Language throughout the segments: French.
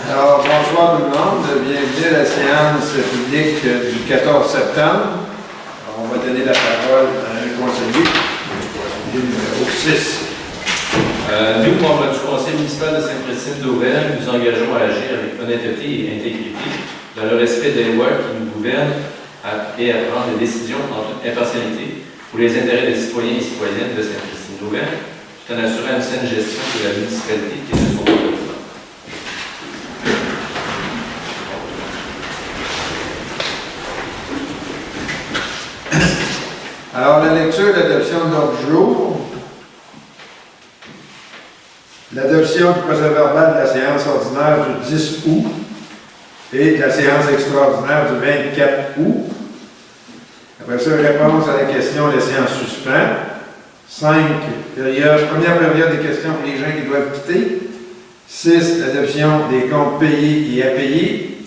Alors, bonsoir tout le monde. Bienvenue à la séance publique du 14 septembre. Alors, on va donner la parole à un conseiller numéro 6. Nous, membres du Conseil municipal de Sainte-Christine d'Auvergne, nous engageons à agir avec honnêteté et intégrité dans le respect des lois qui nous gouvernent et à prendre des décisions en toute impartialité pour les intérêts des citoyens et citoyennes de Sainte-Christine d'Auvergne, tout en assurant une saine gestion de la municipalité et de son gouvernement. Alors, la lecture et l'adoption de l'ordre du jour. L'adoption du procès-verbal de la séance ordinaire du 10 août et de la séance extraordinaire du 24 août. Après ça, réponse à la question laissée en suspens. 5 périodes. Première période des questions pour les gens qui doivent quitter. 6. L'adoption des comptes payés et à payer.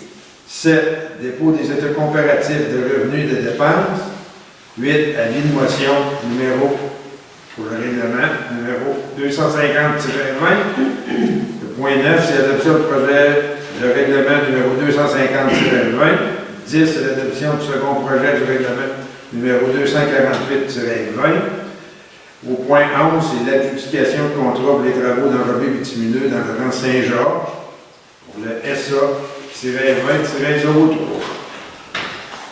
7. Dépôt des états comparatifs de revenus et de dépenses. 8. Avis de motion numéro pour le règlement numéro 250-20. Le point 9, c'est l'adoption du projet de règlement numéro 250-20. 10, c'est l'adoption du second projet du règlement numéro 248-20. Au point 11, c'est l'adjudication de contrat pour les travaux d'enrobés bitumineux dans le rang Saint-Georges pour le SA-20-03.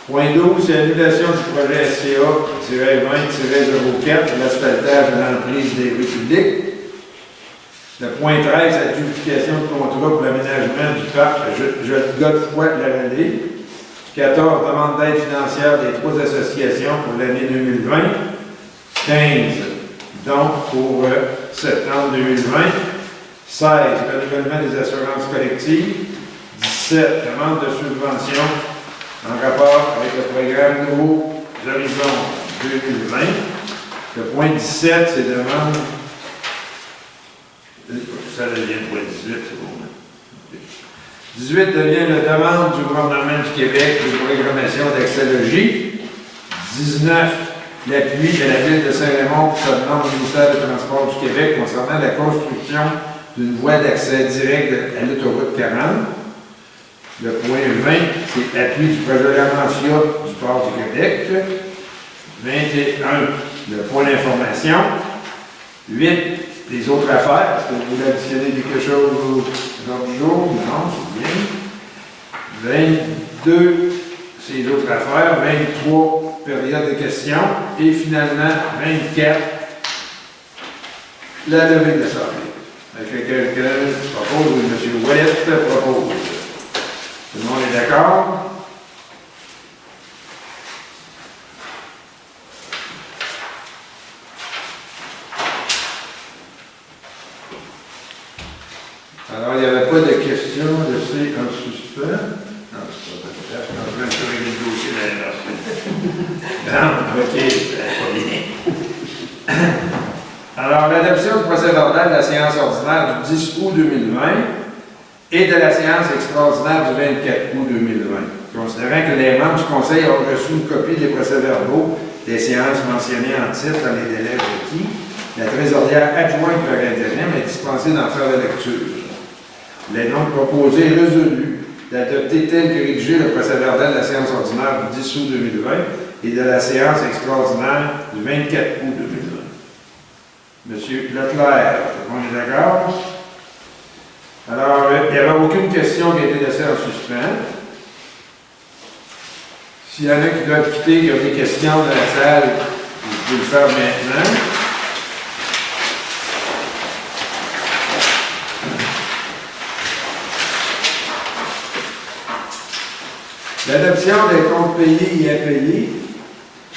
Point 12, c'est l'annulation du projet SCA-20-04, l'asphaltage de l'emprise des rues publiques. Le point 13, adjudication de contrat pour l'aménagement du parc Godefroy-la-Vallée. 14, demande d'aide financière des 3 associations pour l'année 2020. 15, donc pour septembre 2020. 16, renouvellement des assurances collectives. 17, demande de subvention en rapport avec le programme Nouveaux Horizons 2020. Le point 17, c'est demande. Ça devient le point 18, c'est bon. 18 devient la demande du gouvernement du Québec de programmation d'accès-logis. 19, l'appui de la ville de Saint-Raymond pour sa demande au ministère des Transports du Québec concernant la construction d'une voie d'accès direct à l'autoroute 40. Le point 20, c'est appui du projet Lamantia du port du Québec. 21, le point d'information. 8, les autres affaires. Est-ce que vous voulez additionner quelque chose dans le jour? Non, c'est bien. 22, c'est les autres affaires. 23, période de questions. Et finalement, 24, la levée de l'Assemblée. Avec quelqu'un propose, ou M. Ouellette propose. Tout le monde est d'accord? Alors, il n'y avait pas de questions laissées en suspens. Non, c'est pas tout à fait. Je vais me régler le dossier d'ailleurs. Non, OK, pas bien. Alors, l'adoption du procès-verbal de la séance ordinaire du 10 août 2020 et de la séance extraordinaire du 24 août 2020. Considérant que les membres du Conseil ont reçu une copie des procès-verbaux des séances mentionnées en titre dans les délais requis, la trésorière adjointe par intérim est dispensée d'en faire la lecture. Il est donc proposé et résolu d'adopter tel que rédigé le procès-verbal de la séance ordinaire du 10 août 2020 et de la séance extraordinaire du 24 août 2020. Monsieur Leclerc, on est d'accord? Alors, il n'y avait aucune question qui a été laissée en suspens. S'il y en a qui doivent quitter, il y a des questions dans la salle, vous pouvez le faire maintenant. L'adoption des comptes payés et à payer,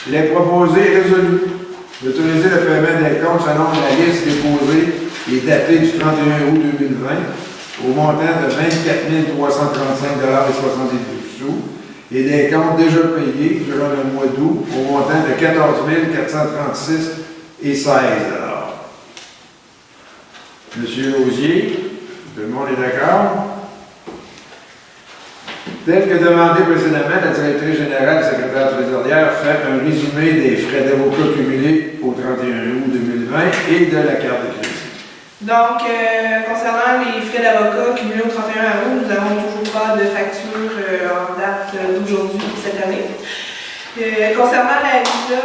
il est proposé et résolu d'autoriser le paiement des comptes selon la liste déposée et datée du 31 août 2020 au montant de 24 335,72 $ et des comptes déjà payés durant le mois d'août au montant de 14 436,16 $. Monsieur Osier, tout le monde est d'accord? Tel que demandé précédemment, la directrice générale et secrétaire trésorière fait un résumé des frais d'avocat cumulés au 31 août 2020 et de la carte de crédit. Donc, concernant les frais d'avocat cumulés au 31 août, nous n'avons toujours pas de facture en date d'aujourd'hui pour cette année. Concernant la visa,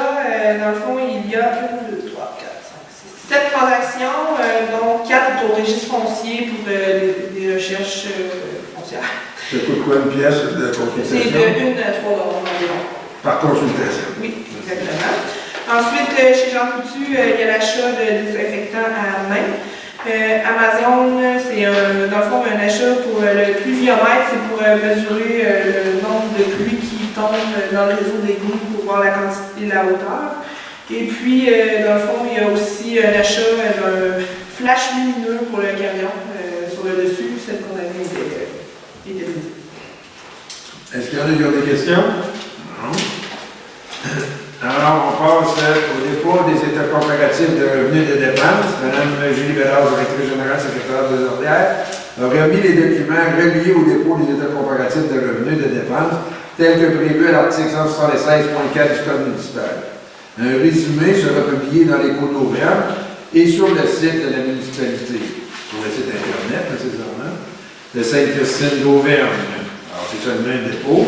dans le fond, il y a 1, 2, 3, 4, 5, 6, 7 transactions, dont 4 au registre foncier pour des recherches foncières. Ça coûte quoi une pièce de consultation? C'est de 1 à 3 $ environ. Par consultation? Oui, exactement. Ensuite, chez Jean Coutu, il y a l'achat de désinfectants à main. Amazon, c'est dans le fond un achat pour le pluviomètre, c'est pour mesurer le nombre de pluies qui tombent dans le réseau d'égouts pour voir la quantité et la hauteur. Et puis, dans le fond, il y a aussi un achat d'un flash lumineux pour le camion sur le dessus, celle qu'on avait été. Est-ce qu'il y en a qui ont des questions? Non. Alors, on passe au dépôt des états comparatifs de revenus et de dépenses. Mme Julie Bellard, directrice générale, secrétaire des ordinaires, a remis les documents reliés au dépôt des états comparatifs de revenus et de dépenses, tels que prévu à l'article 176.4 du Code municipal. Un résumé sera publié dans l'Écho d'Auvergne et sur le site de la municipalité, sur le site Internet, nécessairement, de Sainte-Christine d'Auvergne. Alors, c'est seulement un dépôt.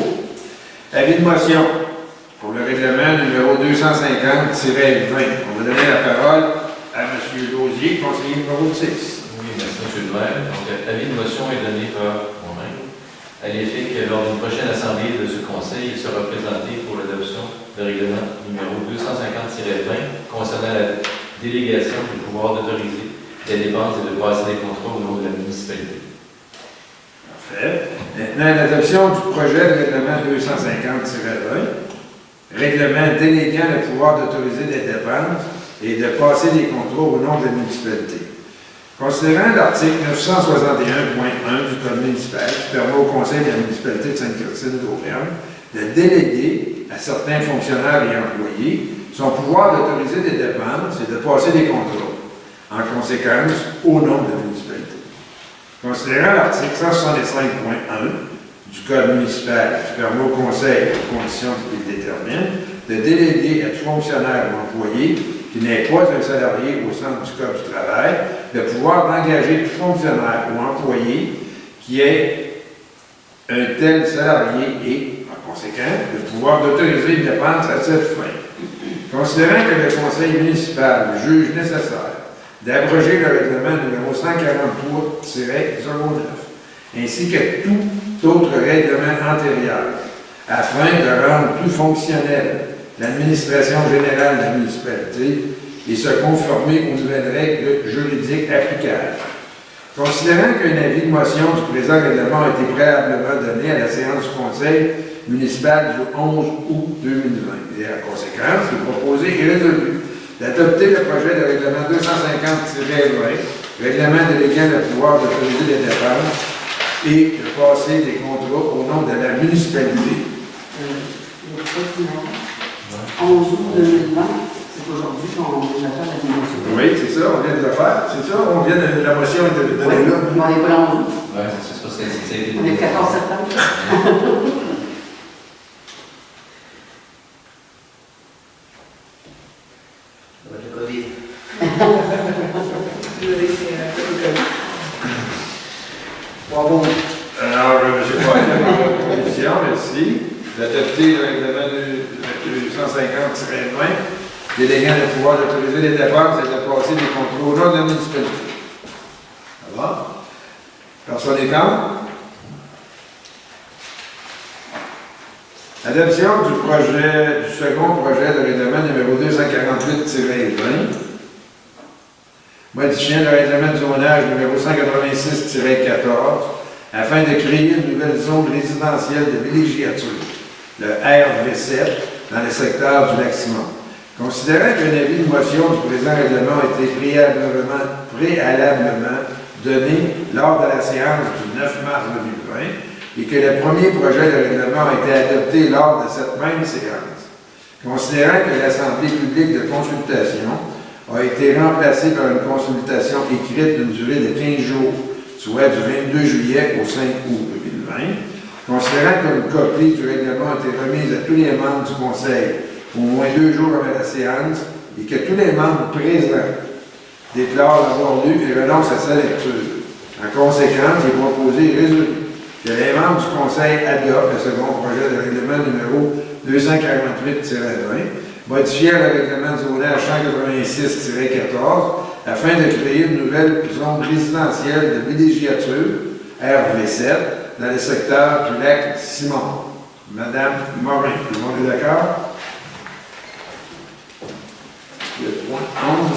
Avis de motion. Pour le règlement numéro 250-20. On va donner la parole à M. Lausier, conseiller numéro 6. Oui, merci M. le maire. Donc, l'avis de motion est donné par moi-même, à l'effet que lors d'une prochaine assemblée de ce conseil, il sera présenté pour l'adoption de règlement numéro 250-20 concernant la délégation du pouvoir d'autoriser les dépenses et de passer des contrats au nom de la municipalité. Parfait. Maintenant, l'adoption du projet de règlement 250-20. Règlement déléguant le pouvoir d'autoriser des dépenses et de passer des contrôles au nom de la municipalité. Considérant l'article 961.1 du Code municipal qui permet au Conseil de la municipalité de Sainte-Christine d'Auvergne de déléguer à certains fonctionnaires et employés son pouvoir d'autoriser des dépenses et de passer des contrôles, en conséquence, au nom de la municipalité. Considérant l'article 165.1 du Code municipal qui permet au Conseil, aux conditions qu'il détermine, de déléguer à tout fonctionnaire ou employé qui n'est pas un salarié au centre du Code du travail, le pouvoir d'engager tout fonctionnaire ou employé qui est un tel salarié et, en conséquence, le pouvoir d'autoriser une dépense à cette fin. Considérant que le Conseil municipal juge nécessaire d'abroger le règlement numéro 143-09, ainsi que tout autre règlement antérieur, afin de rendre plus fonctionnelle l'administration générale de la municipalité et se conformer aux nouvelles règles juridiques applicables. Considérant qu'un avis de motion du présent règlement a été préalablement donné à la séance du Conseil municipal du 11 août 2020, et à conséquence, il est proposé et résolu d'adopter le projet de règlement 250-20, règlement déléguant le pouvoir d'autoriser les dépenses et de passer des contrats au nom de la municipalité. Le document, 11 août 2020, c'est aujourd'hui qu'on vient de faire la motion. Oui, c'est ça, on vient de le faire, c'est ça, on vient de la motion est de Oui, là. on n'est pas le 11 août. Oui, c'est ça, ça a été On est le 14 septembre. Ça va être le COVID. Bravo. Alors, M. Poirier, la commission, merci, d'adopter le règlement de 150-20, déléguant le pouvoir d'autoriser les dépenses et de passer des contrôles au nom de la municipalité. Ça va? Personne n'est contre? Adoption du second projet de règlement numéro 248-20, modifiant le règlement de zonage numéro 186-14, afin de créer une nouvelle zone résidentielle de villégiature, le RV7, dans le secteur du Lac-Simon. Considérant qu'un avis de motion du présent règlement a été préalablement donné lors de la séance du 9 mars 2020 et que le premier projet de règlement a été adopté lors de cette même séance, considérant que l'Assemblée publique de consultation a été remplacée par une consultation écrite d'une durée de 15 jours, soit du 22 juillet au 5 août 2020, considérant qu'une copie du règlement a été remise à tous les membres du Conseil au moins 2 jours avant la séance et que tous les membres présents déclare l'avoir lu et renonce à sa lecture. En conséquence, il est proposé et résolu que les membres du Conseil adoptent le second projet de règlement numéro 248-20, modifié le règlement du zonage 186-14 afin de créer une nouvelle zone résidentielle de villégiature, RV7, dans le secteur du lac Simon. Madame Morin, tout le monde est d'accord? Le point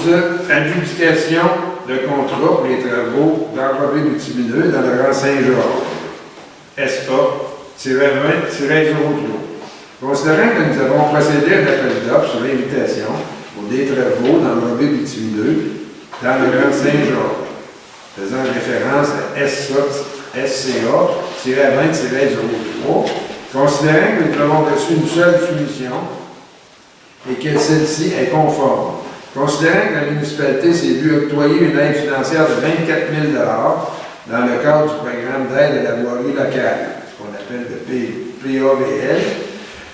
11, adjudication de contrat pour les travaux d'enrobé bitumineux dans le rang Saint-Georges. SA-20-03. Considérant que nous avons procédé à un appel d'offres sur l'invitation pour des travaux d'enrobé bitumineux dans le rang Saint-Georges, faisant référence à SCA-20-03, considérant que nous avons reçu une seule soumission et que celle-ci est conforme. Considérant que la municipalité s'est vue octroyer une aide financière de 24 000 dans le cadre du programme d'aide à la voirie locale, ce qu'on appelle le PAVL,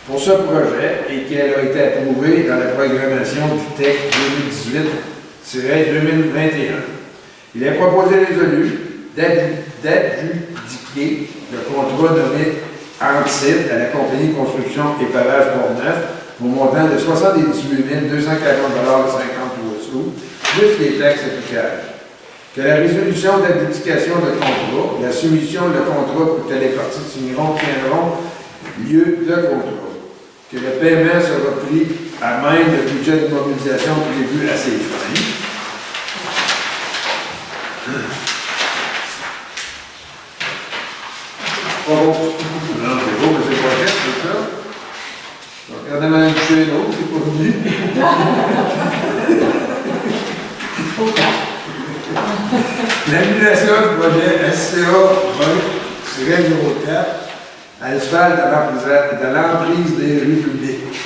pour ce projet et qu'elle a été approuvée dans la programmation du TEC 2018-2021. Il est proposé résolu d'adjudiquer le contrat nommé Antide à la compagnie Construction et Pavage Port-Neuf au montant de 78 240,53 $, plus les taxes applicables. Que la résolution d'adjudication de contrat, la soumission de contrat pour que les parties signeront tiendront lieu de contrat. Que le paiement sera pris à même le budget de mobilisation prévu à ses fins. Oh, non, c'est beau, mais c'est pas fait, c'est ça? Donc, regardez Mme Duchesneau, c'est pas venu. L'annulation du projet SCA 20-04 à l'asphalte de l'emprise des rues publiques.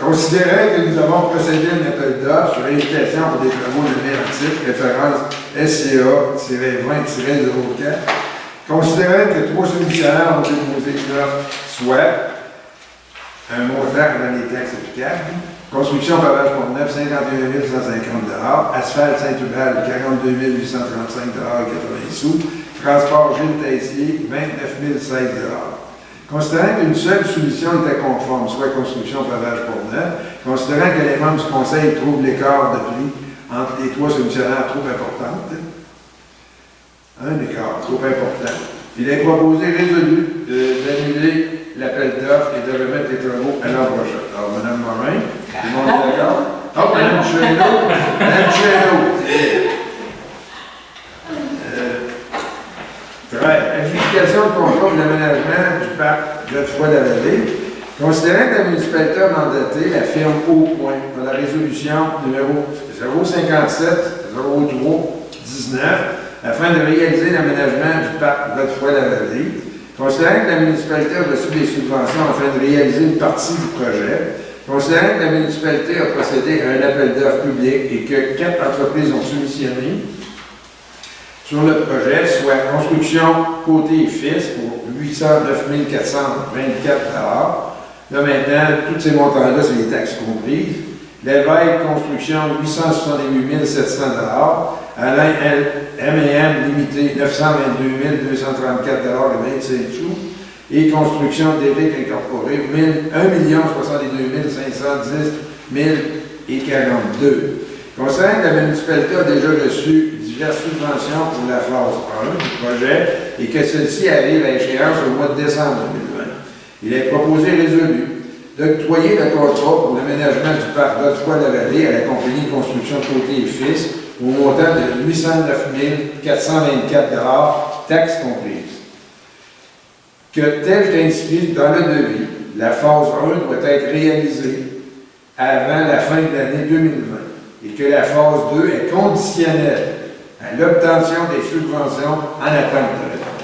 Considérant que nous avons procédé à un appel d'offres sur invitation pour des travaux de titre, référence SCA-20-04, considérant que 3 soumissionnaires ont déposé une offre, soit un montant dans les taxes applicables, construction pavage Port-Neuf, 51 150 $, asphalte Saint-Hubert, 42 835 $, transport Gilles Tessier, 29 016 $. Considérant qu'une seule soumission était conforme, soit construction pavage Port-Neuf, considérant que les membres du Conseil trouvent l'écart de prix entre les 3 soumissionnaires trop importantes, un écart trop important, il est proposé résolu d'annuler l'appel d'offres et de remettre les travaux à l'an prochain. Alors, Mme Morin, tout le monde est d'accord? Oh, Mme Duchesneau, Mme Duchesneau. Adjudication de contrat pour l'aménagement du parc Godefroy-la-Vallée. Considérant que la municipalité a mandaté la firme Au Point dans la résolution numéro 057-03-19 afin de réaliser l'aménagement du parc Godefroy-la-Vallée. Considérant que la municipalité a reçu des subventions afin de réaliser une partie du projet. Considérant que la municipalité a procédé à un appel d'offres public et que 4 entreprises ont soumissionné sur le projet, soit construction côté fils pour 809 424 $. Là maintenant, tous ces montants-là, c'est les taxes comprises. L'évêque construction 868 700 $. Alain M&M limité 922 234 $ et 25 sous. Et construction d'Éric incorporé 1 062 510 042. Concernant que la municipalité a déjà reçu diverses subventions pour la phase 1 du projet et que celle-ci arrive à échéance au mois de décembre 2020, il est proposé résolu d'octroyer le contrat pour l'aménagement du parc Godefroy-la-Vallée à la compagnie Construction Côté et Fils au montant de 809 424 $, taxes comprises. Que tel qu'inscrit dans le devis, la phase 1 doit être réalisée avant la fin de l'année 2020 et que la phase 2 est conditionnelle à l'obtention des subventions en attente de réponse.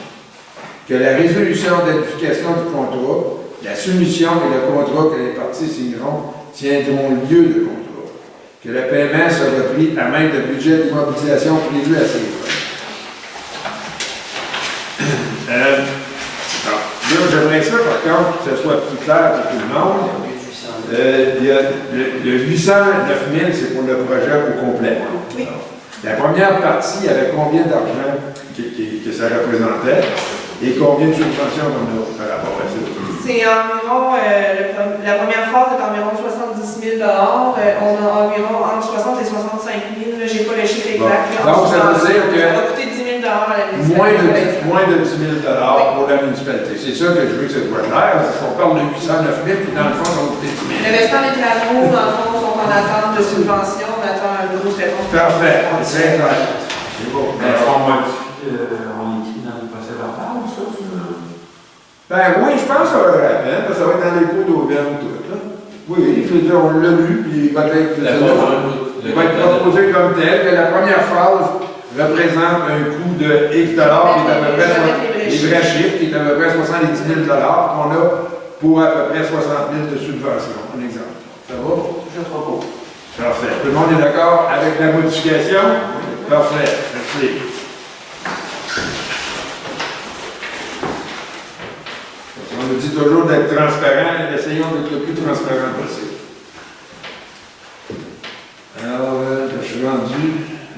Que la résolution d'adjudication du contrat, la soumission et le contrat que les parties signeront tiendront lieu de contrat. Que le paiement sera pris à même le budget d'immobilisation prévu à ces fins. Là, j'aimerais ça, par contre, que ce soit plus clair pour tout le monde. Il y a le 809 000, c'est pour le projet au complet. Oui. La première partie avait combien d'argent que ça représentait et combien de subventions on a par rapport à ça? C'est environ, la première phase est environ 70 000 On a environ entre 60 et 65 000 Je n'ai pas le chiffre exact. Donc, ça veut dire que ça va coûter 10 000 à la moins municipalité. de 10 000 pour la municipalité. C'est ça que je veux que ça soit clair. On parle de 809 000 puis dans le fond, ça va coûter 10 000. Le restant des travaux, dans le fond, sont en attente de subvention. On attend un gros réponse. Parfait. C'est clair. C'est bon. Mais on écrit dans le procès verbal, ça? Ben oui, je pense que ça va être rapide, parce que ça va être dans les cours d'Auvergne tout. Là. Oui, je veux dire, on l'a lu, puis il va être proposé comme tel, que la première phase représente un coût de X dollars, qui est à peu près les vrais chiffres, qui est à peu près 70 000 qu'on a pour à peu près 60 000 de subvention, un exemple. Ça va? Je propose. Parfait. Tout le monde est d'accord avec la modification? Parfait. Merci. On nous dit toujours d'être transparent, essayons d'être le plus transparent possible. Alors, je suis rendu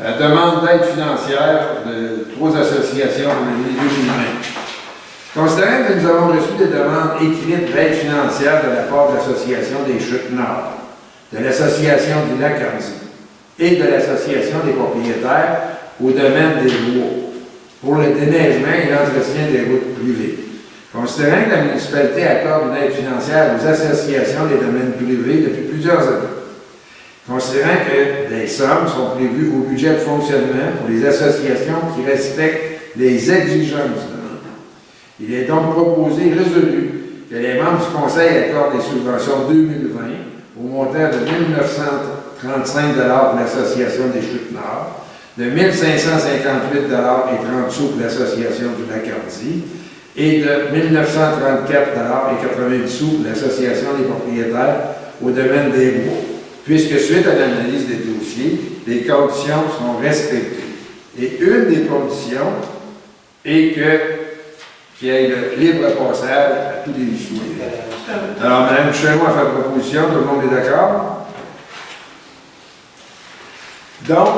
à la demande d'aide financière de 3 associations en l'année 2020. Considérant que nous avons reçu des demandes écrites d'aide financière de la part de l'Association des Chutes Nord, de l'Association du Lac Hardy et de l'Association des propriétaires au domaine des bois pour le déneigement et l'entretien des routes privées. Considérant que la municipalité accorde une aide financière aux associations des domaines privés depuis plusieurs années, considérant que des sommes sont prévues au budget de fonctionnement pour les associations qui respectent les exigences de l'emploi, il est donc proposé et résolu que les membres du Conseil accordent des subventions 2020 au montant de 1 935 pour l'Association des Chutes Nord, de 1 558 et 30 sous pour l'Association du Lac Hardy, et de 1 934 et 90 sous pour l'Association des propriétaires au domaine des bois, puisque suite à l'analyse des dossiers, les conditions sont respectées. Et une des conditions est qu'il y ait le libre passage à tous les citoyens. Alors, Mme Chéreau a fait proposition, tout le monde est d'accord? Donc,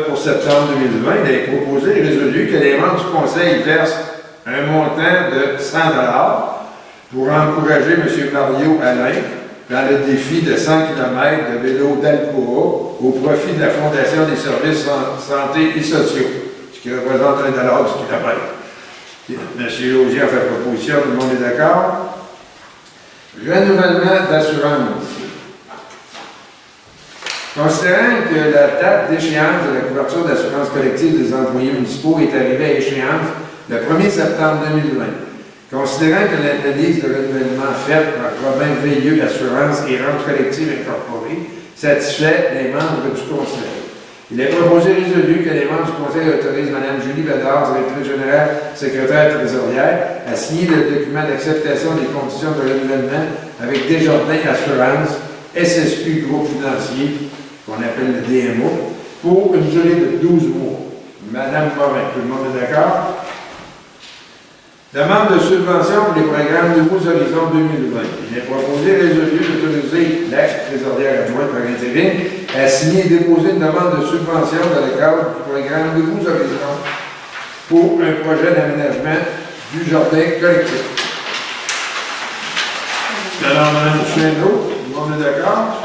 pour septembre 2020, il est proposé et résolu que les membres du Conseil versent un montant de 100 pour encourager M. Mario Alain dans le défi de 100 km de vélo d'Alcoa au profit de la Fondation des services santé et sociaux, ce qui représente 1 du kilomètre. M. Laugier a fait proposition, tout le monde est d'accord? Renouvellement d'assurance. Considérant que la date d'échéance de la couverture d'assurance collective des employés municipaux est arrivée à échéance le 1er septembre 2020, considérant que l'analyse de renouvellement faite par Robin Veilleux Assurance et Rente collective incorporée satisfait les membres du Conseil. Il est proposé et résolu que les membres du Conseil autorisent Mme Julie Bédard, directrice générale, secrétaire trésorière, à signer le document d'acceptation des conditions de renouvellement avec Desjardins Assurance, SSQ Groupe Financier, qu'on appelle le DMO, pour une durée de 12 mois. Madame Morin, tout le monde est d'accord? Demande de subvention pour les programmes Nouveaux Horizons 2020. Il est proposé et résolu d'autoriser l'ex-trésorière adjointe par intérim à signer et déposer une demande de subvention dans le cadre du programme Nouveaux Horizons pour un projet d'aménagement du jardin collectif. Alors, Mme Chéreau, tout le monde est d'accord?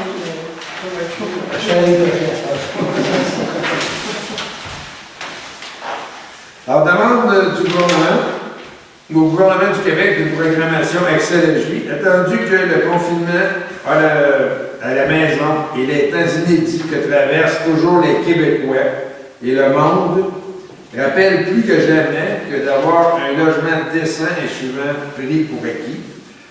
Alors, demande du gouvernement au gouvernement du Québec d'une programmation accélérée, attendu que le confinement à la maison et les temps inédits que traversent toujours les Québécois et le monde rappellent plus que jamais que d'avoir un logement décent est souvent pris pour acquis.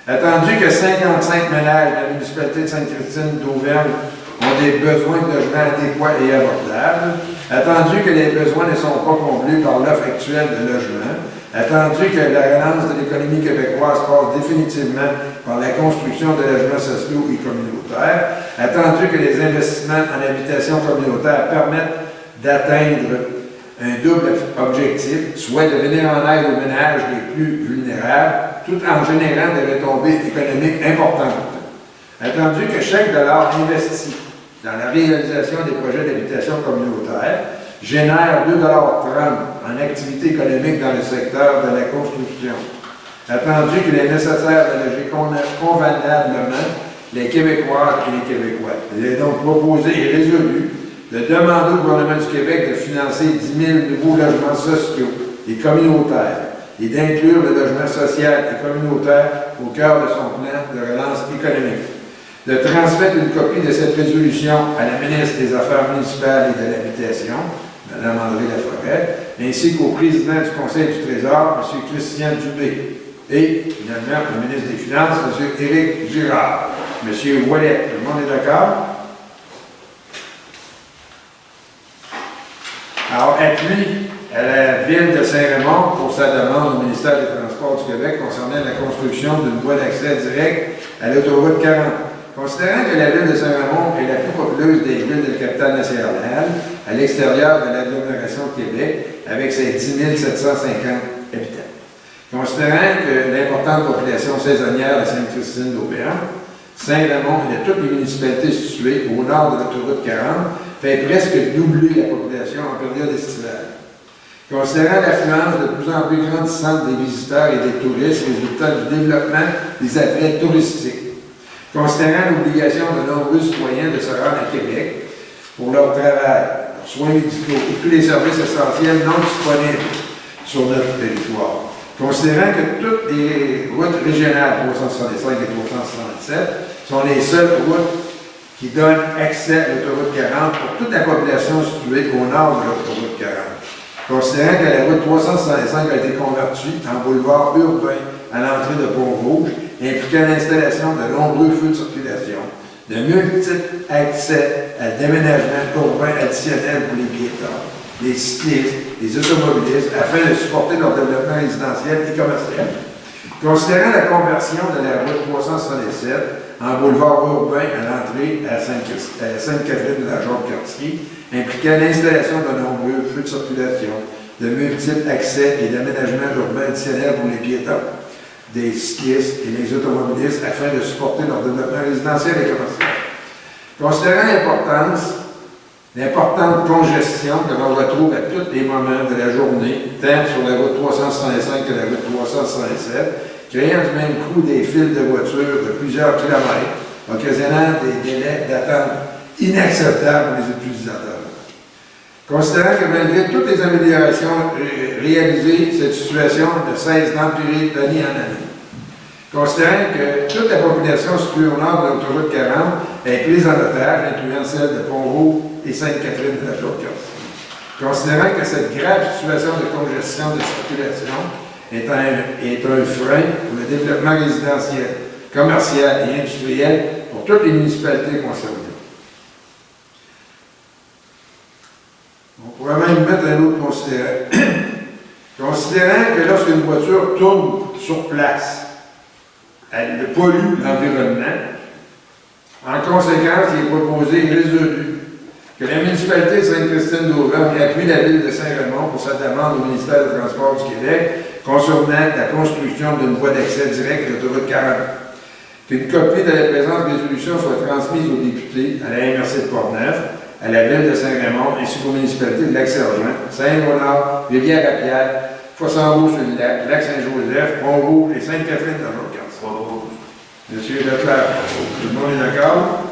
Attendu que 55 ménages de la municipalité de Sainte-Christine d'Auvergne ont des besoins de logement adéquats et abordables, attendu que les besoins ne sont pas comblés par l'offre actuelle de logement, attendu que la relance de l'économie québécoise passe définitivement par la construction de logements sociaux et communautaires, attendu que les investissements en habitation communautaire permettent d'atteindre un double objectif, soit de venir en aide aux ménages les plus vulnérables, tout en générant des retombées économiques importantes. Attendu que chaque dollar investi dans la réalisation des projets d'habitation communautaire génère 2,30 $ en activité économique dans le secteur de la construction. Attendu qu'il est nécessaire d'alléger convenablement les Québécois et les Québécois. Il est donc proposé et résolu de demander au gouvernement du Québec de financer 10 000 nouveaux logements sociaux et communautaires et d'inclure le logement social et communautaire au cœur de son plan de relance économique. De transmettre une copie de cette résolution à la ministre des Affaires municipales et de l'Habitation, Mme André Laforêt, ainsi qu'au président du Conseil du Trésor, M. Christian Dubé, et finalement le ministre des Finances, M. Éric Girard. M. Ouellet, tout le monde est d'accord? Alors, appui à la Ville de Saint-Raymond pour sa demande au ministère des Transports du Québec concernant la construction d'une voie d'accès direct à l'autoroute 40. Considérant que la Ville de Saint-Raymond est la plus populeuse des villes de la capitale nationale, à l'extérieur de l'agglomération de Québec, avec ses 10 750 habitants. Considérant que l'importante population saisonnière de Sainte-Christine d'Auvergne, Saint-Raymond et de toutes les municipalités situées au nord de l'autoroute 40 fait presque doubler la population en période estivale. Considérant l'affluence de plus en plus grandissante des visiteurs et des touristes résultant du développement des attraits touristiques, considérant l'obligation de nombreux citoyens de se rendre à Québec pour leur travail, leurs soins médicaux et tous les services essentiels non disponibles sur notre territoire, considérant que toutes les routes régionales 365 et 367 sont les seules routes qui donnent accès à l'autoroute 40 pour toute la population située au nord de l'autoroute 40. Considérant que la route 365 a été convertie en boulevard urbain à l'entrée de Pont-Rouge, impliquant l'installation de nombreux feux de circulation, de multiples accès à déménagements urbains additionnels pour les piétons, les cyclistes, les automobilistes, afin de supporter leur développement résidentiel et commercial. Considérant la conversion de la route 367 en boulevard urbain à l'entrée à Sainte-Catherine de la Jacques-Cartier, impliquant l'installation de nombreux feux de circulation, de multiples accès et d'aménagements urbains additionnels pour les piétons, des cyclistes et les automobilistes afin de supporter leur développement résidentiel et commercial. Considérant l'importante congestion que l'on retrouve à tous les moments de la journée, tant sur la route 365 que la route 367, créant du même coup des files de voitures de plusieurs kilomètres, occasionnant des délais d'attente inacceptables pour les utilisateurs. Considérant que malgré toutes les améliorations réalisées, cette situation ne cesse d'empirer d'année en année. Considérant que toute la population située au nord de l'autoroute 40 est prise en otage, incluant celle de Pont-Rouge et Sainte-Catherine de la Jacques-Cartier. Considérant que cette grave situation de congestion de circulation est un frein pour le développement résidentiel, commercial et industriel pour toutes les municipalités concernées. On pourrait même mettre un autre considérant. Considérant que lorsqu'une voiture tourne sur place, elle pollue l'environnement, en conséquence, il est proposé et résolu que la municipalité de Sainte-Christine d'Auvergne appuie la Ville de Saint-Raymond pour sa demande au ministère des Transports du Québec concernant la construction d'une voie d'accès direct à l'autoroute 40. Qu'une copie de la présente résolution soit transmise aux députés, à la MRC de Portneuf, à la Ville de Saint-Raymond ainsi qu'aux municipalités de Lac-Sergent, Saint-Léonard, Rivière-à-Pierre, Fossambeau-sur-le-Lac, Lac-Saint-Joseph, Pont-Rouge et Sainte-Catherine de la Jacques-Cartier. Monsieur Leclerc, tout le monde est d'accord?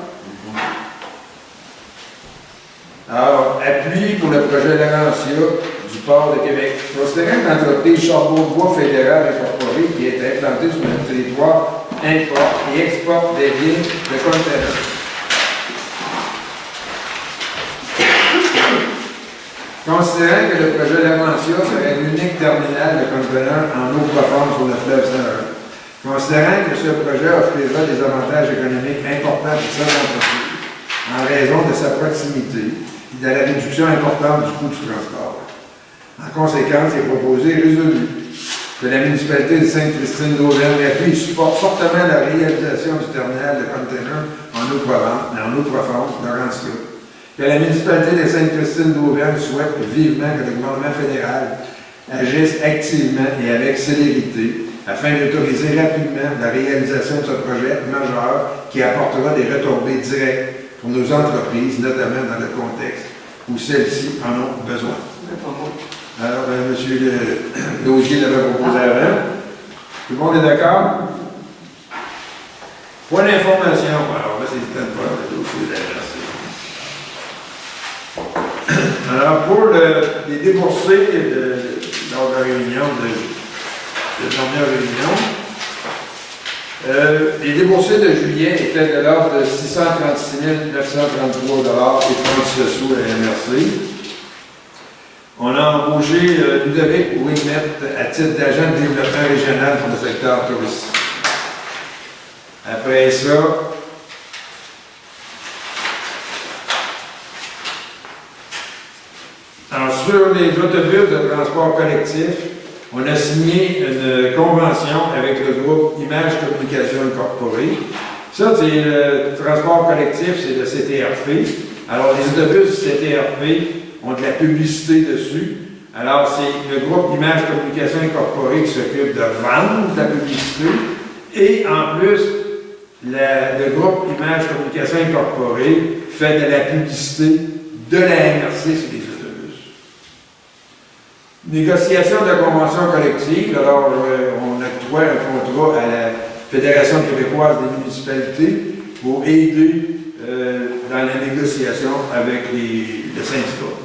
Alors, appui pour le projet Laurentiat du port de Québec. Considérant que l'entreprise Charbon-Bois Fédéral Incorporée, qui est implantée sur notre territoire, importe et exporte des lignes de conteneurs. Considérant que le projet Laurentiat serait l'unique terminal de conteneurs en eau profonde sur le fleuve Saint-Laurent. Considérant que ce projet offrira des avantages économiques importants pour cette entreprise, en raison de sa proximité et de la réduction importante du coût du transport. En conséquence, il est proposé et résolu que la municipalité de Sainte-Christine d'Auvergne appuie et supporte fortement la réalisation du terminal de conteneurs en eau profonde, Laurentiat. Que la municipalité de Sainte-Christine d'Auvergne souhaite vivement que le gouvernement fédéral agisse activement et avec célérité afin d'autoriser rapidement la réalisation de ce projet majeur qui apportera des retombées directes pour nos entreprises, notamment dans le contexte où celles-ci en ont besoin. Alors, M. Laugier l'avait proposé avant. Tout le monde est d'accord? Point d'information. Alors là, c'est le temps de faire le dossier de la RC. Alors, pour les déboursés lors de la réunion, de dernière réunion, les déboursés de juillet étaient de l'ordre de 636 933 et 30 sous à la MRC. On a embauché Ludovic Ouimet à titre d'agent de développement régional pour le secteur touristique. Après ça, sur les autobus de transport collectif, on a signé une convention avec le groupe Image Communication Incorporée. Ça, c'est le transport collectif, c'est le CTRP. Alors, les autobus du CTRP ont de la publicité dessus. Alors, c'est le groupe Image Communication Incorporée qui s'occupe de vendre de la publicité. Et en plus, le groupe Image Communication Incorporée fait de la publicité de la MRC sur les autobus. Négociation de convention collective. Alors, on octroie un contrat à la Fédération québécoise des municipalités pour aider dans la négociation avec le syndicat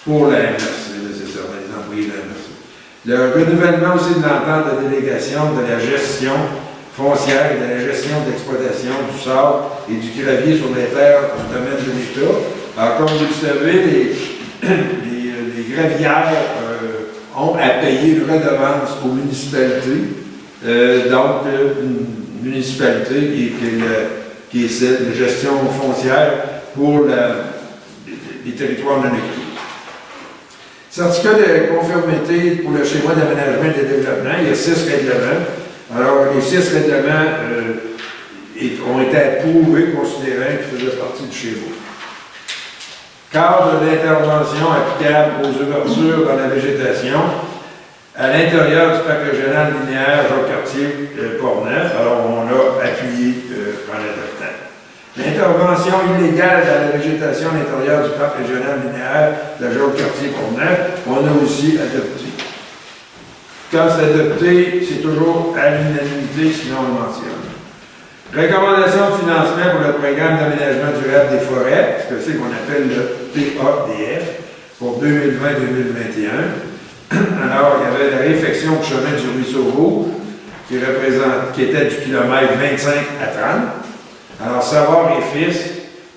pour la MRC, nécessairement, les employés de la MRC. Le renouvellement aussi de l'entente de délégation de la gestion foncière et de la gestion d'exploitation du sable et du gravier sur les terres du domaine de l'État. Alors, comme vous le savez, les gravières ont à payer une redevance aux municipalités. Donc, une municipalité qui est celle de gestion foncière pour les territoires non occupés. Certificat de conformité pour le schéma d'aménagement et de développement, il y a 6 règlements. Alors, les 6 règlements ont été approuvés, considérant qu'ils faisaient partie du schéma. Cadre d'intervention applicable aux ouvertures dans la végétation à l'intérieur du parc régional linéaire Jacques-Cartier Portneuf. Alors, on l'a appuyé en l'adoptant. L'intervention illégale dans la végétation à l'intérieur du parc régional linéaire de Jacques-Cartier Portneuf, on a aussi adopté. Quand c'est adopté, c'est toujours à l'unanimité, sinon on le mentionne. Recommandation de financement pour le programme d'aménagement durable des forêts, ce que c'est qu'on appelle le PADF, pour 2020-2021. Alors, il y avait la réfection du chemin du ruisseau Rouge, qui était du kilomètre 25 à 30. Alors, Savard et Fils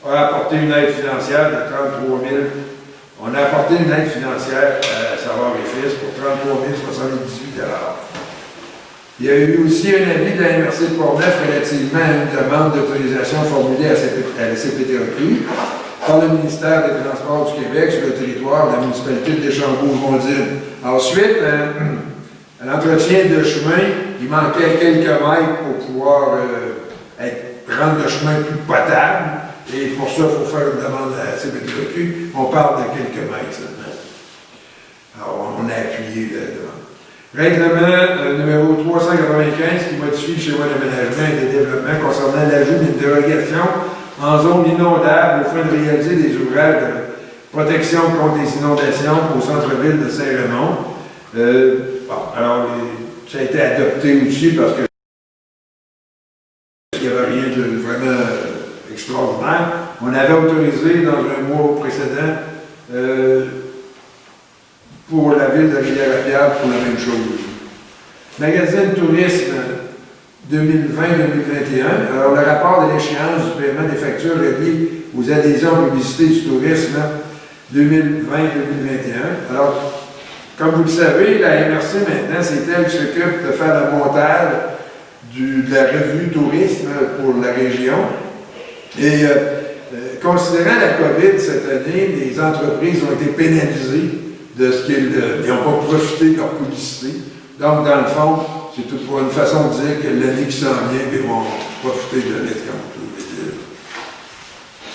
a apporté une aide financière de 33 000. On a apporté une aide financière à Savard et Fils pour 33 078 $. Il y a eu aussi un avis de la MRC de Portneuf relativement à une demande d'autorisation formulée à la CPTEQ par le ministère des Transports du Québec sur le territoire de la municipalité de Deschambault-Mondine. Ensuite, à l'entretien de chemin, il manquait quelques mètres pour pouvoir rendre le chemin plus potable. Et pour ça, il faut faire une demande à la CPTEQ. On parle de quelques mètres seulement. Alors, on a appuyé la demande. Règlement numéro 395 qui modifie le schéma d'aménagement et de développement concernant l'ajout d'une dérogation en zone inondable au fin de réaliser des ouvrages de protection contre les inondations au centre-ville de Saint-Raymond. Alors, ça a été adopté aussi parce que il n'y avait rien de vraiment extraordinaire. On avait autorisé dans un mois précédent pour la ville de Rivière-à-Pierre pour la même chose. Magazine Tourisme 2020-2021. Alors, le rapport de l'échéance du paiement des factures reliées aux adhésions à publicité du tourisme 2020-2021. Alors, comme vous le savez, la MRC maintenant, c'est elle qui s'occupe de faire le montage de la revue tourisme pour la région. Et considérant la COVID cette année, les entreprises ont été pénalisées de ce qu'ils n'ont pas profité de leur publicité. Donc, dans le fond, c'est tout pour une façon de dire que l'année qui s'en vient, ils vont profiter de l'escompte.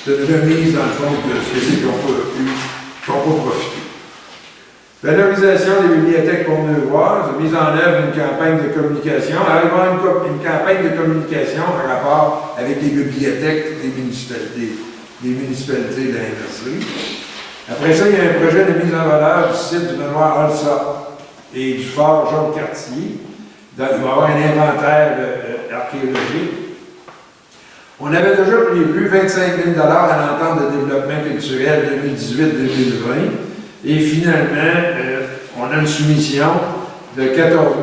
C'est une remise, dans le fond, de ce qu'ils n'ont pas profité. Valorisation des bibliothèques Pont-Neuvoises, mise en œuvre d'une campagne de communication. Alors, il va y avoir une campagne de communication en rapport avec les bibliothèques des municipalités, des municipalités de la MRC. Après ça, il y a un projet de mise en valeur du site du manoir Alsa et du fort Jean-Cartier. Donc, il va y avoir un inventaire archéologique. On avait déjà prévu 25 000 à l'entente de développement culturel 2018-2020. Et finalement, on a une soumission de 14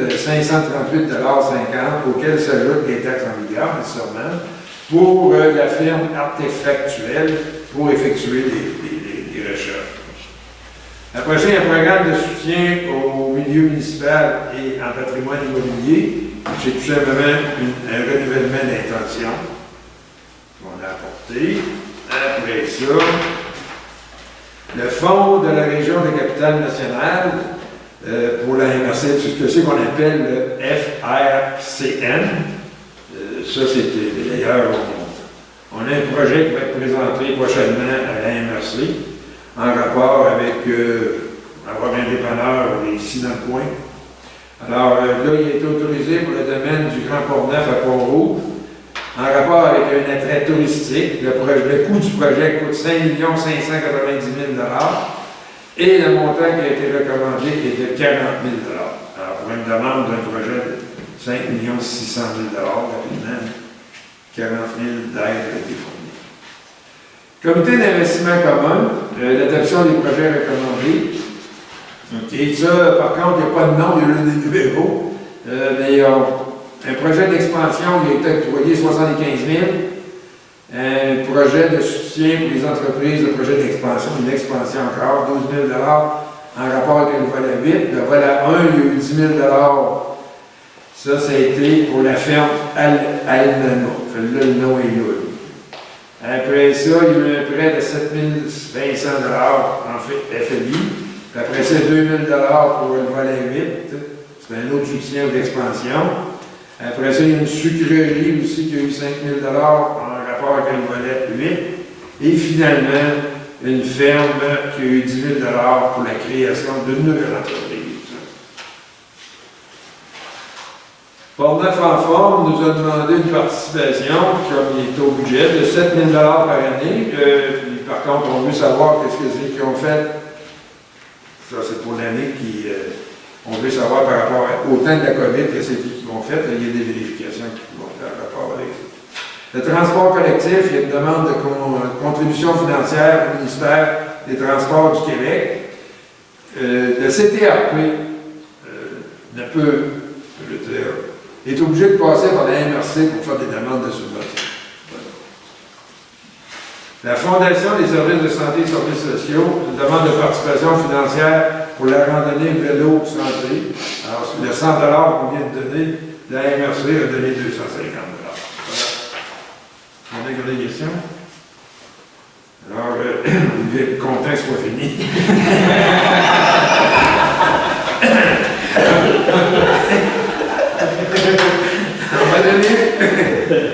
538,50 $, auquel s'ajoutent les taxes en vigueur, nécessairement, pour la firme Artefactuelle pour effectuer les recherches. Après ça, il y a un programme de soutien au milieu municipal et en patrimoine immobilier. C'est tout simplement un renouvellement d'intention qu'on a apporté. Après ça, le fonds de la région de Capitale-Nationale pour la MRC, c'est ce qu'on appelle le FRCN. Ça, c'était d'ailleurs, on a un projet qui va être présenté prochainement à la MRC en rapport avec avoir un dépanneur ici dans le coin. Alors là, il a été autorisé pour le domaine du Grand Port-Neuf à Pont-Rouge en rapport avec un attrait touristique. Le coût du projet coûte 5 590 000 $ et le montant qui a été recommandé est de 40 000 $. Alors, pour une demande d'un projet de 5 600 000 $, rapidement, 40 000 d'aide a été fournie. Comité d'investissement commun, l'adoption des projets recommandés. OK, ça, par contre, il n'y a pas de nom, il y a eu des numéros. Mais un projet d'expansion, il a été octroyé 75 000 $. Un projet de soutien pour les entreprises, le projet d'expansion, une expansion encore, 12 000 $ en rapport avec le volet 8. Le volet 1, il y a eu 10 000 $. Ça a été pour la ferme Almano. Là, le nom est là. Après ça, il y a eu un prêt de 7 500 $ en fait FLI. Puis après ça, 2 000 $ pour le volet 8. C'est un autre soutien d'expansion. Après ça, il y a une sucrerie aussi qui a eu 5 000 $ en rapport avec le volet 8. Et finalement, une ferme qui a eu 10 000 $ pour la création d'une nouvelle entreprise. Port-Neuf en forme nous a demandé une participation, comme il est au budget, de 7 000 $ par année. Puis, par contre, on veut savoir qu'est-ce que c'est qu'ils ont fait. Ça, c'est pour l'année on veut savoir par rapport au temps de la COVID, qu'est-ce qu'ils ont fait. Il y a des vérifications qui vont faire rapport avec ça. Le transport collectif, il y a une demande de contribution financière au ministère des Transports du Québec. Le CTRP est obligé de passer par la MRC pour faire des demandes de subvention. La Fondation des services de santé et services sociaux, une demande de participation financière pour la randonnée vélo santé. Alors, le 100 $ qu'on vient de donner, la MRC a donné 250 $. Voilà. On a des questions? Alors, vous êtes content que ce soit fini.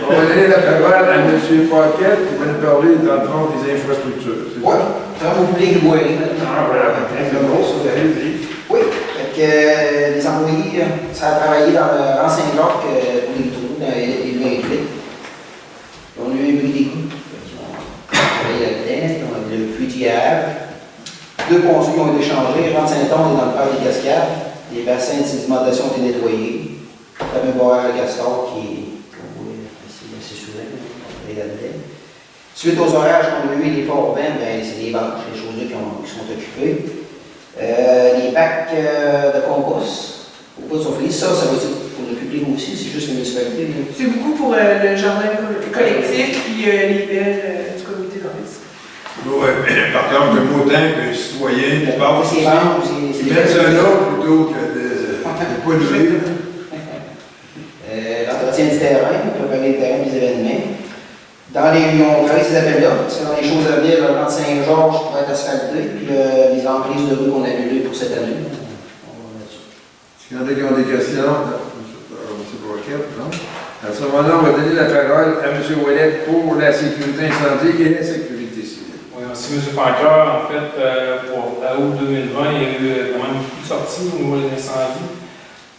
On va donner la parole à M. Paquette qui va nous parler, dans le fond, des infrastructures. Oui, ça vous plaît, oui. Ah, voilà, allez-y. Oui, les employés, ça a travaillé dans le rang Saint-Jacques pour les trous, dans les véhicules. On a eu un bruit d'égout. On a travaillé là-dedans, on a eu le puits d'hier. 2 ponceaux qui ont été changés, rang Saint-Onge et dans le parc des Cascades. Les bassins de sédimentation ont été nettoyés. On avait un barrage à castor qui est assez souvent, on est là-dedans. Suite aux orages qu'on a eu, les forts vents, c'est des bâches, les choses qui sont occupées. Les bacs de compost, au bout de son fils, ça va être pour le public aussi, c'est juste la municipalité. C'est beaucoup pour le jardin collectif puis les belles du comité d'organisme. Oui, par contre, le mot temps que les citoyens qui parlent aussi, C'est ils mettent ça là plutôt que de polluer. L'entretien du terrain, préparer le terrain des événements. On travaille ces appels-là, parce que dans les choses à venir, le rang de Saint-Georges pourrait être asphalté, puis les emprises de rue qu'on a annulées pour cette année. Est-ce qu'il y en a qui ont des questions? M. Broquette, non? À ce moment-là, on va donner la parole à M. Ouellet pour la sécurité incendie et la sécurité civile. Oui, merci M. Francoeur. En fait, pour août 2020, il y a eu quand même beaucoup de sorties au niveau des incendies.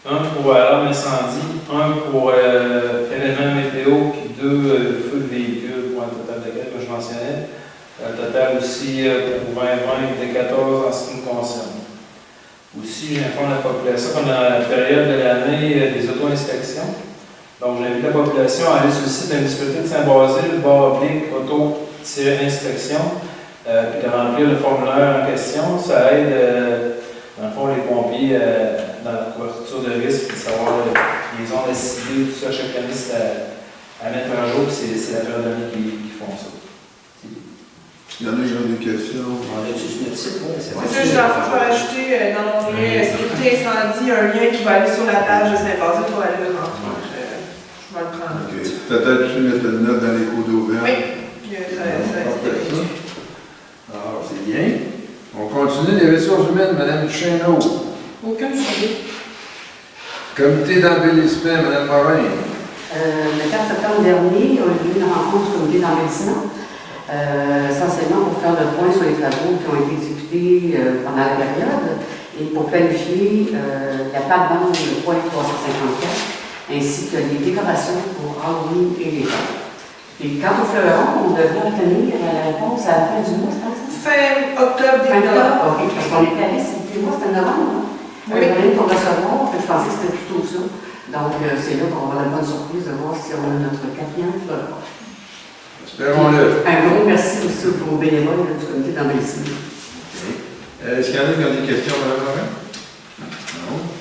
Un pour alarme incendie, un pour éléments météo, puis 2 feux de véhicules pour un total total de 4 que je mentionnais. Le total aussi pour 2020 était 14 en ce qui me concerne. Aussi, j'informe la population pendant la période de l'année des auto-inspections. Donc, j'invite la population à aller sur le site de la municipalité de Saint-Basile, /auto-inspection, puis de remplir le formulaire en question. Ça aide, dans le fond, les pompiers dans la couverture de risque, de savoir les zones décidées, tout ça, chaque année, c'est à mettre un jour, puis c'est la période d'année qui font ça. Il y en a qui ont des questions. On a juste notre site, ouais, c'est C'est ça, je vais rajouter dans mon lien sécurité incendie un lien qui va aller sur la page de Saint-Basile pour aller le remplir. Je vais le prendre. OK. Peut-être tu mettre une note dans les cours d'Auvergne. Oui. Alors, c'est bien. On continue les ressources humaines, Mme Duchesneau. Aucun sujet. Comité d'embellissement, Mme Morin. Le 4 septembre dernier, on a eu une rencontre du comité d'embellissement, essentiellement pour faire le point sur les travaux qui ont été exécutés pendant la période et pour planifier la plate-bande de point 354 ainsi que les décorations pour Halloween et les fêtes. Et quant au fleuron, on devrait obtenir la réponse à la fin du mois, je pense. Fin octobre, Fin début octobre, novembre. ok, parce qu'on était allé, c'était moi, c'était novembre. On Oui. avait donné pour recevoir, je pensais que c'était plutôt ça. Donc, c'est là qu'on va avoir la bonne surprise de voir si on a notre 4e fleuron. Espérons-le. Un gros merci aussi aux bénévoles du comité d'embellissement. Est-ce qu'il y en a qui ont des questions, Mme Morin? Non.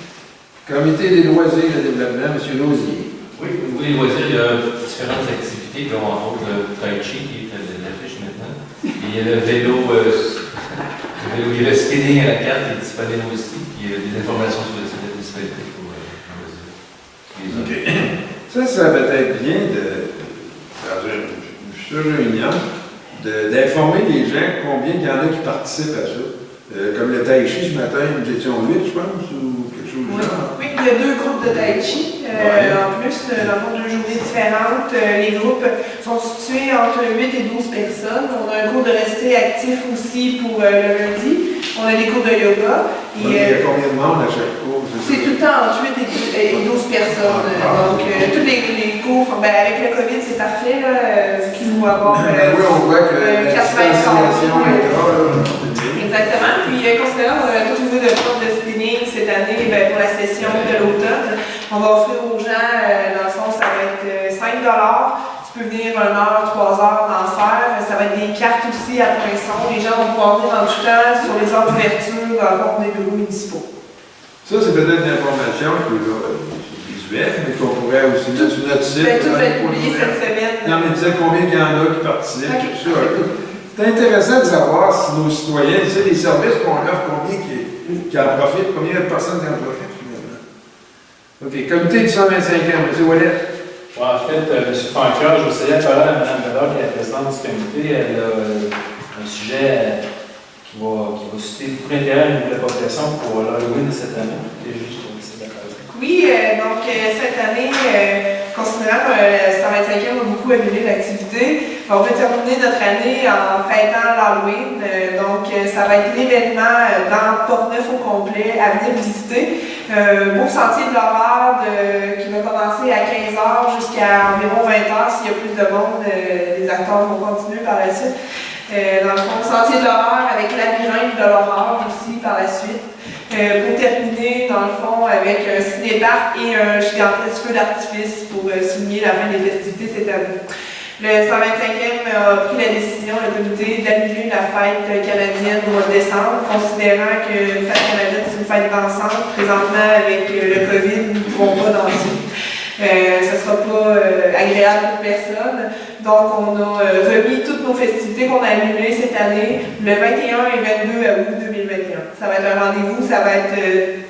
Comité des loisirs et développement, M. Lausier. Oui, les loisirs, il y a différentes activités, dont entre autres le tai chi qui est de l'affiche maintenant. Et il y a le vélo, il y a le spinning à la carte qui est disponible aussi. Puis il y a des informations sur le site de la municipalité pour les autres. Ça va être bien dans une future réunion d'informer les gens combien il y en a qui participent à ça. Comme le tai chi ce matin, nous étions 8, je pense, ou quelque chose du genre. Oui, il y a 2 groupes de tai chi. En plus, dans le fond, 2 journées différentes. Les groupes sont situés entre 8 et 12 personnes. On a un cours de rester actif aussi pour le lundi. On a des cours de yoga. Il y a combien de monde à chaque cours? C'est tout le temps entre 8 et 12 personnes. Donc, tous les cours, avec le COVID, c'est parfait, vu qu'ils vont avoir Oui, on voit que la 4 distanciation est là. Exactement. Puis, considérant qu'on a un taux de prof de spinning cette année, pour la session de l'automne, on va offrir aux gens, dans le fond, ça va être 5 $. Tu peux venir 1 heure, 3 heures d'en faire. Ça va être des cartes aussi à poinçon. Les gens vont pouvoir venir en tout temps sur les heures d'ouverture dans le fond des bureaux municipaux. Ça, c'est peut-être une information qui est visuelle, mais qu'on pourrait aussi mettre sur notre site. Tout va être publié cette semaine. Non, mais disait combien il y en a qui participent, Okay. tout ça. C'est intéressant de savoir si nos citoyens, tu sais, les services qu'on offre, combien qui en profitent, combien de personnes qui en profitent finalement. OK, comité du 125e, M. Wallet. Bon, en fait, M. Francoeur, je vais essayer de parler à Mme Bédard, qui est la présidente du comité. Elle a un sujet qui va susciter beaucoup d'intérêt de la population pour l'Halloween de cette année. Et je trouve que c'est de la phase. Oui, donc cette année, considérant que le 125e a beaucoup annulé l'activité, on va terminer notre année en fêtant l'Halloween. Donc, ça va être l'événement dans Portneuf au complet à venir visiter. Beau sentier de l'horreur qui va commencer à 15 h jusqu'à environ 20 h s'il y a plus de monde. Les acteurs vont continuer par la suite. Dans le fond, sentier de l'horreur avec labyrinthe de l'horreur aussi par la suite. Pour terminer, dans le fond, avec un cinéparc et un gigantesque feu d'artifice pour souligner la fin des festivités cette année. Le 125e a pris la décision, le comité, d'annuler la fête canadienne au mois de décembre, considérant qu'une fête canadienne, c'est une fête dansante. Présentement, avec le COVID, nous ne pouvons pas danser. Ça ne sera pas agréable pour personne. Donc, on a remis toutes nos festivités qu'on a annulées cette année, le 21 et 22 août 2021. Ça va être un rendez-vous, ça va être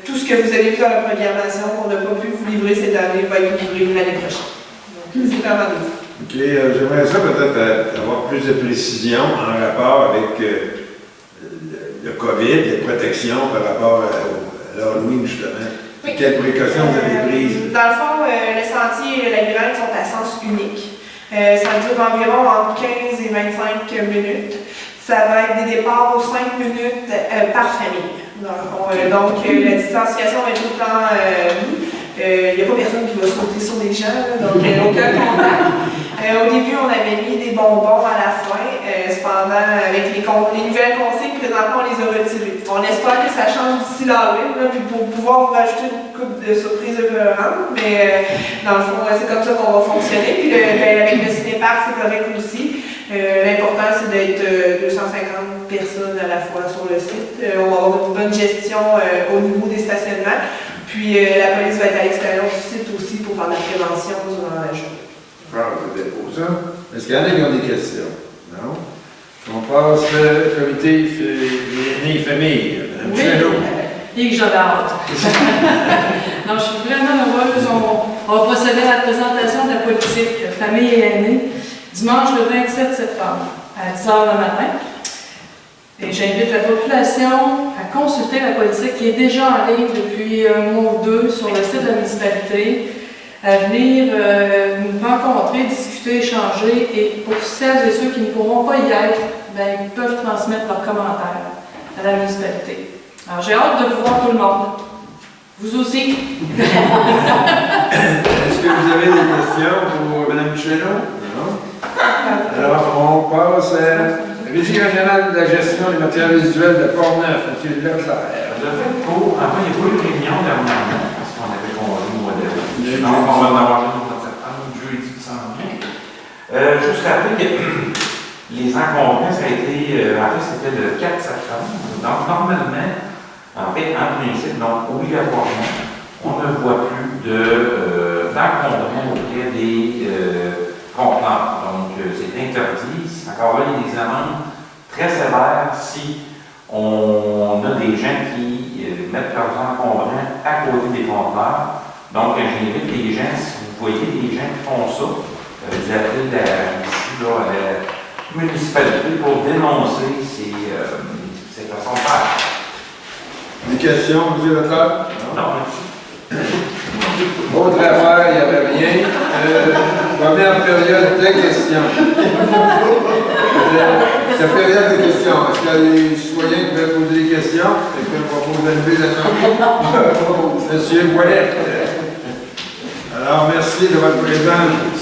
tout ce que vous avez vu dans la programmation qu'on n'a pas pu vous livrer cette année, va être livré l'année prochaine. Donc, c'est un rendez-vous. OK, j'aimerais ça peut-être avoir plus de précision en rapport avec le COVID, les protections par rapport à l'Halloween, justement. Oui. Quelles précautions vous avez prises? Dans le fond, le sentier et le labyrinthe sont à sens unique. Ça dure environ entre 15 et 25 minutes. Ça va être des départs aux 5 minutes par famille. Donc, la distanciation est tout le temps mise. Il n'y a pas personne qui va sauter sur les gens, donc aucun contact. Au début, on avait mis des bonbons à la fin. Cependant, avec les nouvelles consignes, présentement, on les a retirées. On espère que ça change d'ici l'Halloween, puis pour pouvoir vous rajouter une coupe de surprises écœurantes. Mais dans le fond, c'est comme ça qu'on va fonctionner. Puis avec le cinéparc, c'est correct aussi. L'important, c'est d'être 250 personnes à la fois sur le site. On va avoir une bonne gestion au niveau des stationnements. Puis la police va être à l'extérieur du site aussi pour faire de la prévention durant la journée. Est-ce qu'il y en a qui ont des questions? Non? On passe au comité famille. Oui, et que j'avais hâte. Non, je suis vraiment heureuse. On va procéder à la présentation de la politique famille et aînés dimanche le 27 septembre à 10h le matin. Et j'invite la population à consulter la politique qui est déjà en ligne depuis un mois ou deux sur le site de la municipalité, à venir nous rencontrer, discuter, échanger. Et pour celles et ceux qui ne pourront pas y être, ben, ils peuvent transmettre leurs commentaires à la municipalité. Alors, j'ai hâte de voir tout le monde. Vous aussi. Est-ce que vous avez des questions pour Mme Michelot? Non? Alors, on passe à la Régie régionale de la gestion des matériels visuels de Port-Neuf, M. Leclerc. De fait, avant, il n'y a pas eu de réunion dernièrement, parce qu'on avait convenu au mois d'avril. Donc, on va en avoir une au mois de septembre, jeudi qui s'en vient. Juste rappeler que les encombrants, ça a été, en fait, c'était le 4 septembre. Donc, normalement, en fait, en principe, donc, obligatoirement, on ne voit plus d'encombrants auprès des conteneurs. Donc, c'est interdit. Encore là, il y a des amendes très sévères si on a des gens qui mettent leurs encombrants à côté des conteneurs. Donc, j'invite les gens, si vous voyez des gens qui font ça, vous appelez ici là, à la municipalité pour dénoncer ces façons de faire. Des questions, M. Leclerc? Non, merci. Autre affaire, il n'y avait rien. Première période de questions. C'est la période de questions. Est-ce qu'il y a des citoyens qui veulent poser des questions? Est-ce qu'on propose de lever la main? Monsieur Ouellet. Alors, merci de votre présence.